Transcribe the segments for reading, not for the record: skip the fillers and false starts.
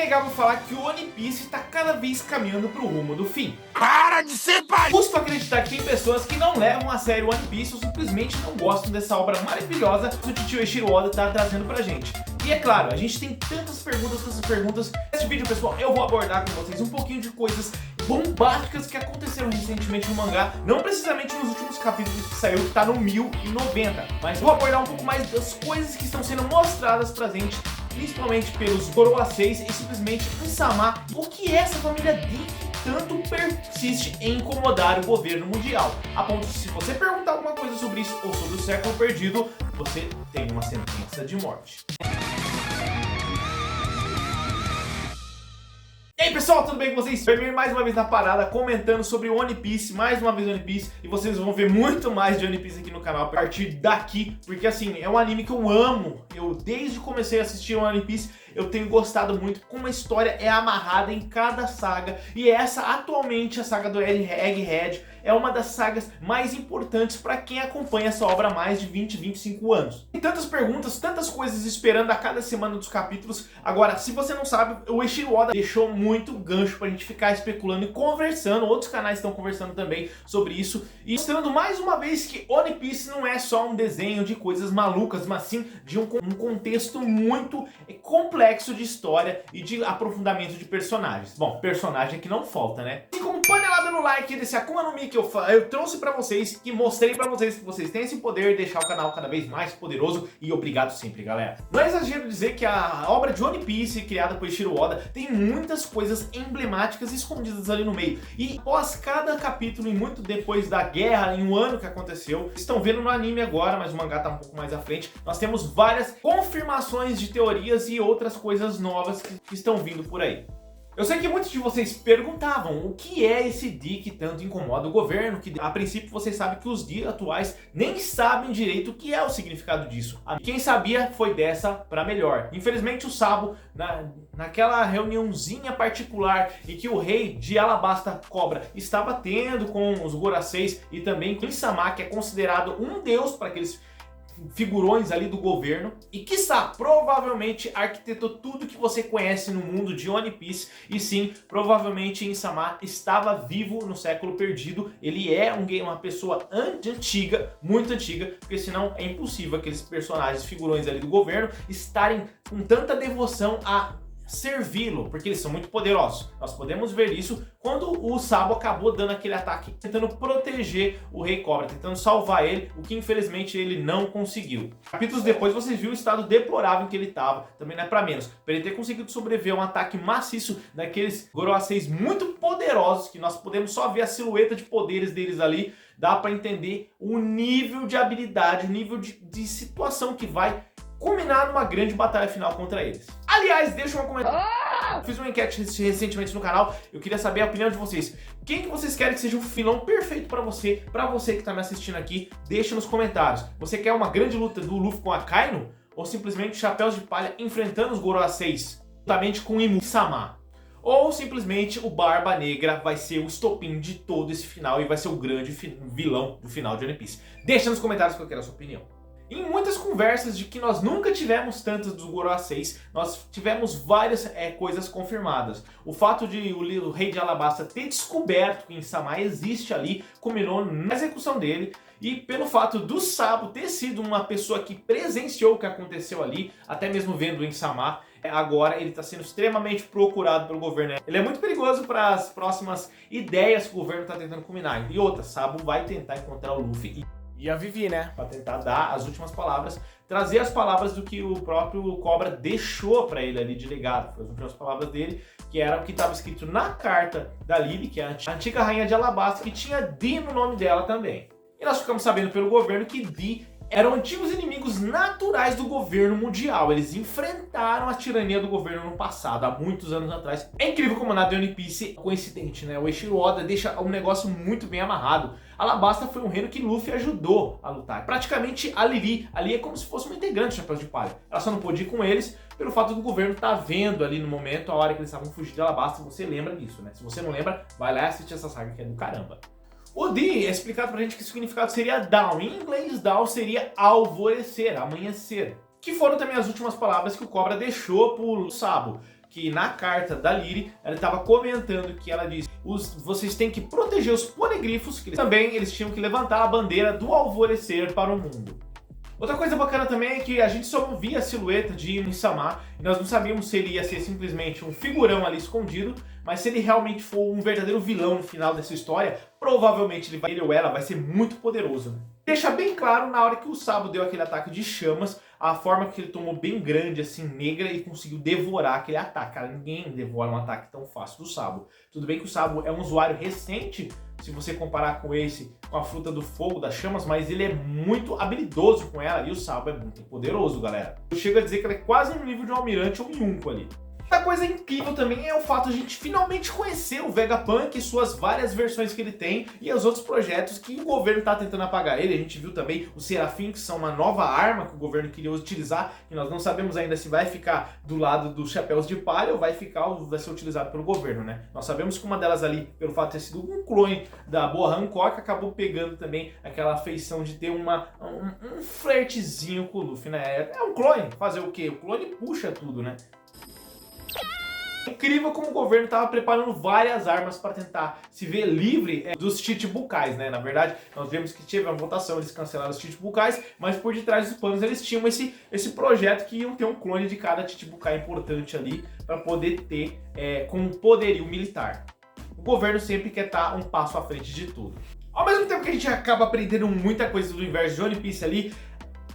inegável falar que o One Piece está cada vez caminhando para o rumo do fim. Para de ser pai! Custo acreditar que tem pessoas que não levam a sério One Piece ou simplesmente não gostam dessa obra maravilhosa que o titio Eiichiro Oda está trazendo pra gente. E é claro, a gente tem tantas perguntas. Nesse vídeo, pessoal, eu vou abordar com vocês um pouquinho de coisas bombásticas que aconteceram recentemente no mangá, não precisamente nos últimos capítulos que saiu, que tá no 1090, mas vou abordar um pouco mais das coisas que estão sendo mostradas pra gente, principalmente pelos Goroaseis e simplesmente Insama, o que essa família Dick tanto persiste em incomodar o governo mundial, a ponto de, se você perguntar alguma coisa sobre isso ou sobre o século perdido, você tem uma sentença de morte. E aí pessoal, tudo bem com vocês? Primeiro mais uma vez na parada, comentando sobre One Piece, mais uma vez One Piece, e vocês vão ver muito mais de One Piece aqui no canal a partir daqui, porque assim, é um anime que eu amo, eu desde que comecei a assistir One Piece, eu tenho gostado muito como a história é amarrada em cada saga, e essa atualmente, a saga do Egghead, é uma das sagas mais importantes para quem acompanha essa obra há mais de 25 anos. Tem tantas perguntas, tantas coisas esperando a cada semana dos capítulos. Agora, se você não sabe, o Eiichiro Oda deixou muito gancho pra gente ficar especulando e conversando, outros canais estão conversando também sobre isso, e mostrando mais uma vez que One Piece não é só um desenho de coisas malucas, mas sim de um contexto muito complexo de história e de aprofundamento de personagens. Bom, personagem que não falta, né? Assim como panelada no like desse Akuma no Mi que eu trouxe pra vocês, que mostrei pra vocês que vocês têm esse poder de deixar o canal cada vez mais poderoso, e obrigado sempre, galera. Não é exagero dizer que a obra de One Piece, criada por Eiichiro Oda, tem muitas coisas emblemáticas escondidas ali no meio, e após cada capítulo e muito depois da guerra, em um ano que aconteceu, estão vendo no anime agora, mas o mangá tá um pouco mais à frente, nós temos várias confirmações de teorias e outras coisas novas que estão vindo por aí. Eu sei que muitos de vocês perguntavam o que é esse Di que tanto incomoda o governo, que a princípio vocês sabem que os Di atuais nem sabem direito o que é o significado disso. Quem sabia foi dessa pra melhor. Infelizmente o Sabo, naquela reuniãozinha particular em que o rei de Alabasta Cobra estava tendo com os Goroaseis e também com Insama, que é considerado um deus para aqueles figurões ali do governo, e quiçá, provavelmente arquitetou tudo que você conhece no mundo de One Piece, e sim, provavelmente Insama estava vivo no século perdido, ele é uma pessoa antiga, muito antiga, porque senão é impossível aqueles personagens, figurões ali do governo, estarem com tanta devoção a servi-lo, porque eles são muito poderosos. Nós podemos ver isso quando o Sabo acabou dando aquele ataque, tentando proteger o Rei Cobra, tentando salvar ele, o que infelizmente ele não conseguiu. Capítulos depois vocês viram o estado deplorável em que ele estava, também não é pra menos. Para ele ter conseguido sobreviver a um ataque maciço daqueles Goroaseis muito poderosos, que nós podemos só ver a silhueta de poderes deles ali, dá para entender o nível de habilidade, o nível de situação que vai culminar numa grande batalha final contra eles. Aliás, deixa um comentário. Eu fiz uma enquete recentemente no canal, eu queria saber a opinião de vocês. Quem que vocês querem que seja um vilão perfeito pra você que tá me assistindo aqui? Deixa nos comentários. Você quer uma grande luta do Luffy com a Akainu? Ou simplesmente Chapéus de Palha enfrentando os Goroaseis, juntamente com Imu-sama? Ou simplesmente o Barba Negra vai ser o estopim de todo esse final e vai ser o grande vilão do final de One Piece? Deixa nos comentários que eu quero a sua opinião. Em muitas conversas de que nós nunca tivemos tantas dos Goroaseis, nós tivemos várias coisas confirmadas. O fato de o rei de Alabasta ter descoberto que Insama existe ali, culminou na execução dele, e pelo fato do Sabo ter sido uma pessoa que presenciou o que aconteceu ali, até mesmo vendo o Insama, agora ele está sendo extremamente procurado pelo governo. Ele é muito perigoso para as próximas ideias que o governo está tentando culminar. E outra, Sabo vai tentar encontrar o Luffy e a Vivi, né? Pra tentar dar as últimas palavras, trazer as palavras do que o próprio Cobra deixou pra ele ali de legado. Foi as últimas palavras dele, que era o que estava escrito na carta da Lily, que é a antiga rainha de Alabasta, que tinha Di no nome dela também. E nós ficamos sabendo pelo governo que Di eram antigos inimigos naturais do governo mundial. Eles enfrentaram a tirania do governo no passado, há muitos anos atrás. É incrível como na One Piece, coincidente, né? O Eiichiro Oda deixa um negócio muito bem amarrado. Alabasta foi um reino que Luffy ajudou a lutar. Praticamente a Lily ali é como se fosse uma integrante de Chapéus de Palha. Ela só não pôde ir com eles pelo fato do governo estar vendo ali no momento, a hora que eles estavam fugindo de Alabasta. Você lembra disso, né? Se você não lembra, vai lá e assiste essa saga que é do caramba. O Di é explicado pra gente que o significado seria dawn. Em inglês, dawn seria alvorecer, amanhecer. Que foram também as últimas palavras que o Cobra deixou pro Sabo, que na carta da Lyrie, ela estava comentando que ela disse: vocês têm que proteger os ponegrifos, que também eles tinham que levantar a bandeira do alvorecer para o mundo. Outra coisa bacana também é que a gente só via a silhueta de Insama e nós não sabíamos se ele ia ser simplesmente um figurão ali escondido, mas se ele realmente for um verdadeiro vilão no final dessa história, provavelmente ele ou ela vai ser muito poderoso, né? Deixa bem claro na hora que o Sabo deu aquele ataque de chamas, a forma que ele tomou bem grande, assim, negra, e conseguiu devorar aquele ataque. Cara, ninguém devora um ataque tão fácil do Sabo. Tudo bem que o Sabo é um usuário recente, se você comparar com esse, com a fruta do fogo, das chamas, mas ele é muito habilidoso com ela, e o Sabo é muito poderoso, galera. Eu chego a dizer que ele é quase no nível de um almirante ou um Yunko ali. Outra coisa incrível também é o fato de a gente finalmente conhecer o Vegapunk e suas várias versões que ele tem e os outros projetos que o governo está tentando apagar ele. A gente viu também os Serafim, que são uma nova arma que o governo queria utilizar, e nós não sabemos ainda se vai ficar do lado dos chapéus de palha ou vai ser utilizado pelo governo, né? Nós sabemos que uma delas ali, pelo fato de ter sido um clone da boa Hancock, acabou pegando também aquela feição de ter um flertezinho com o Luffy, né? É um clone, fazer o quê? O clone puxa tudo, né? Incrível como o governo estava preparando várias armas para tentar se ver livre dos Chichibukais, né? Na verdade, nós vemos que teve uma votação, eles cancelaram os Chichibukais, mas por detrás dos panos eles tinham esse projeto que iam ter um clone de cada Chichibukai importante ali para poder ter com um poderio militar. O governo sempre quer estar um passo à frente de tudo. Ao mesmo tempo que a gente acaba aprendendo muita coisa do universo de One Piece ali,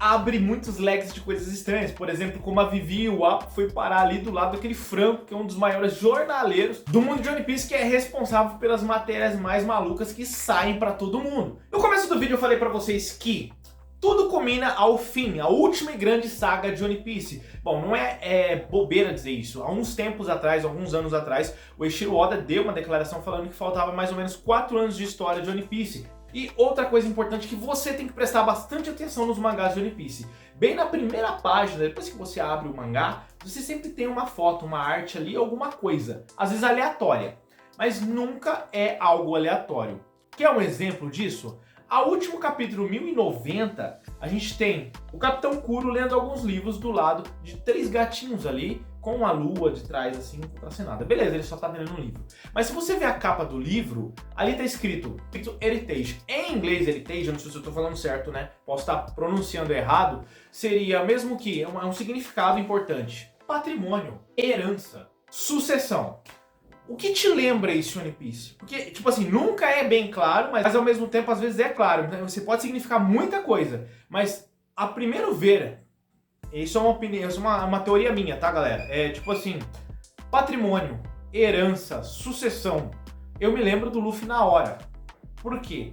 abre muitos leques de coisas estranhas. Por exemplo, como a Vivi e o Appa foi parar ali do lado daquele Franco, que é um dos maiores jornaleiros do mundo de One Piece, que é responsável pelas matérias mais malucas que saem pra todo mundo. No começo do vídeo eu falei pra vocês que tudo culmina ao fim, a última e grande saga de One Piece. Bom, não é bobeira dizer isso. Há uns tempos atrás, alguns anos atrás, o Eiichiro Oda deu uma declaração falando que faltava mais ou menos 4 anos de história de One Piece. E outra coisa importante que você tem que prestar bastante atenção nos mangás de One Piece. Bem na primeira página, depois que você abre o mangá, você sempre tem uma foto, uma arte ali, alguma coisa. Às vezes aleatória, mas nunca é algo aleatório. Quer um exemplo disso? Ao último capítulo 1090, a gente tem o Capitão Kuro lendo alguns livros do lado de 3 gatinhos ali, com a lua de trás, assim, contracenada. Beleza, ele só tá lendo um livro. Mas se você ver a capa do livro, ali tá escrito Heritage. Em inglês, Heritage, eu não sei se eu tô falando certo, né? Posso estar pronunciando errado. Seria mesmo que é um significado importante. Patrimônio, herança, sucessão. O que te lembra isso, One Piece? Porque, tipo assim, nunca é bem claro, mas ao mesmo tempo, às vezes é claro. Então, você pode significar muita coisa, mas a primeiro ver, isso é uma opinião, isso é uma teoria minha, tá, galera? É tipo assim, patrimônio, herança, sucessão. Eu me lembro do Luffy na hora. Por quê?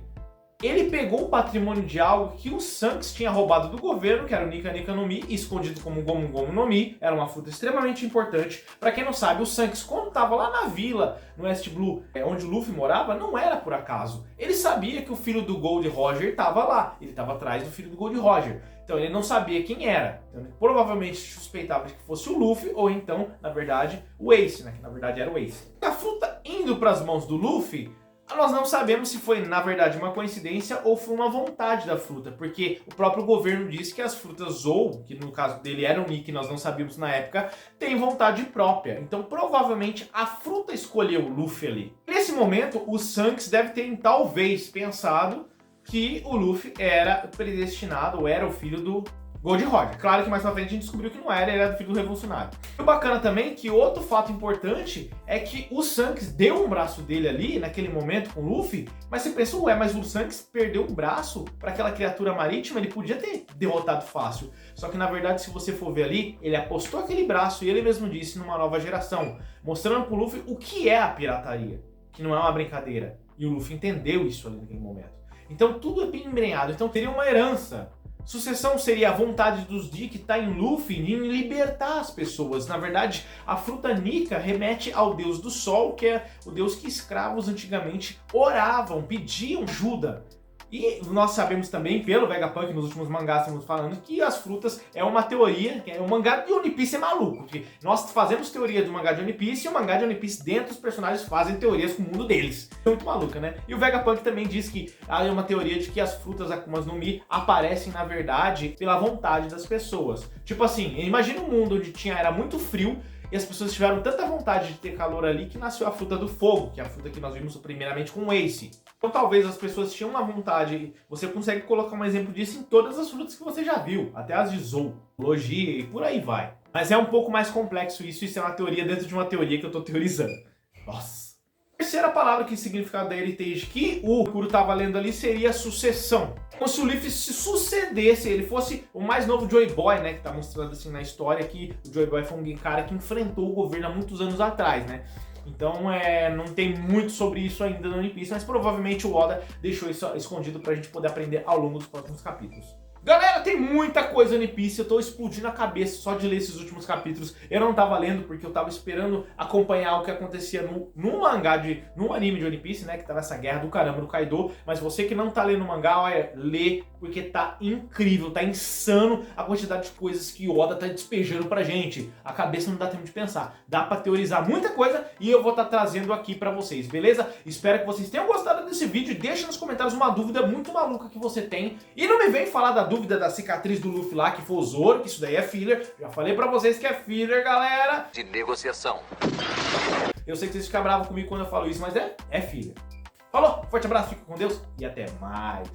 Ele pegou o patrimônio de algo que o Shanks tinha roubado do governo, que era o Nika Nika no Mi, escondido como Gomu Gomu no Mi, era uma fruta extremamente importante. Pra quem não sabe, o Shanks, quando tava lá na vila, no West Blue, onde o Luffy morava, não era por acaso. Ele sabia que o filho do Gold Roger tava lá, ele tava atrás do filho do Gold Roger. Então ele não sabia quem era. Então, ele provavelmente suspeitava que fosse o Luffy, ou então, na verdade, o Ace, né? Que na verdade era o Ace. A fruta indo pras mãos do Luffy, nós não sabemos se foi, na verdade, uma coincidência ou foi uma vontade da fruta, porque o próprio governo disse que as frutas Zou, que no caso dele era o Nick, nós não sabíamos na época, tem vontade própria. Então, provavelmente, a fruta escolheu o Luffy ali. Nesse momento, o Shanks deve ter, talvez, pensado que o Luffy era predestinado, ou era o filho do Gold Roger. Claro que mais pra frente a gente descobriu que não era, ele era do filho do revolucionário. E o bacana também que outro fato importante é que o Shanks deu um braço dele ali, naquele momento com o Luffy, mas você pensa, ué, mas o Shanks perdeu um braço para aquela criatura marítima, ele podia ter derrotado fácil. Só que na verdade, se você for ver ali, ele apostou aquele braço e ele mesmo disse numa nova geração, mostrando pro Luffy o que é a pirataria, que não é uma brincadeira. E o Luffy entendeu isso ali naquele momento. Então tudo é bem embrenhado, então teria uma herança. Sucessão seria a vontade dos D que está em Luffy em libertar as pessoas. Na verdade, a fruta Nika remete ao deus do sol, que é o deus que escravos antigamente oravam, pediam ajuda. E nós sabemos também, pelo Vegapunk, nos últimos mangás estamos falando, que as frutas é uma teoria, que é o mangá de One Piece é maluco, porque nós fazemos teoria do mangá de One Piece e o mangá de One Piece dentro dos personagens fazem teorias com o mundo deles. É muito maluca, né? E o Vegapunk também diz que há uma teoria de que as frutas Akumas no Mi aparecem, na verdade, pela vontade das pessoas. Tipo assim, imagina um mundo onde era muito frio, e as pessoas tiveram tanta vontade de ter calor ali que nasceu a fruta do fogo, que é a fruta que nós vimos primeiramente com o Ace. Então talvez as pessoas tinham uma vontade, você consegue colocar um exemplo disso em todas as frutas que você já viu, até as de zoologia e por aí vai. Mas é um pouco mais complexo isso é uma teoria dentro de uma teoria que eu tô teorizando. Nossa. A terceira palavra que significado da heritage que o Kuro estava lendo ali seria sucessão. Como se o Leaf se sucedesse, ele fosse o mais novo Joy Boy, né? Que tá mostrando assim na história que o Joy Boy foi um cara que enfrentou o governo há muitos anos atrás, né? Então não tem muito sobre isso ainda no One Piece, mas provavelmente o Oda deixou isso escondido pra gente poder aprender ao longo dos próximos capítulos. Galera, tem muita coisa no One Piece, eu tô explodindo a cabeça só de ler esses últimos capítulos. Eu não tava lendo porque eu tava esperando acompanhar o que acontecia no mangá, no anime de One Piece, né, que tá nessa guerra do caramba do Kaido. Mas você que não tá lendo o mangá, olha, lê, porque tá incrível, tá insano a quantidade de coisas que o Oda tá despejando pra gente. A cabeça não dá tempo de pensar, dá pra teorizar muita coisa e eu vou estar trazendo aqui pra vocês, beleza? Espero que vocês tenham gostado desse vídeo, deixa nos comentários uma dúvida muito maluca que você tem. E não me vem falar da dúvida da cicatriz do Luffy lá, que foi o Zoro, que isso daí é filler. Já falei pra vocês que é filler, galera. De negociação. Eu sei que vocês ficam bravos comigo quando eu falo isso, mas é filler. Falou, forte abraço, fica com Deus e até mais.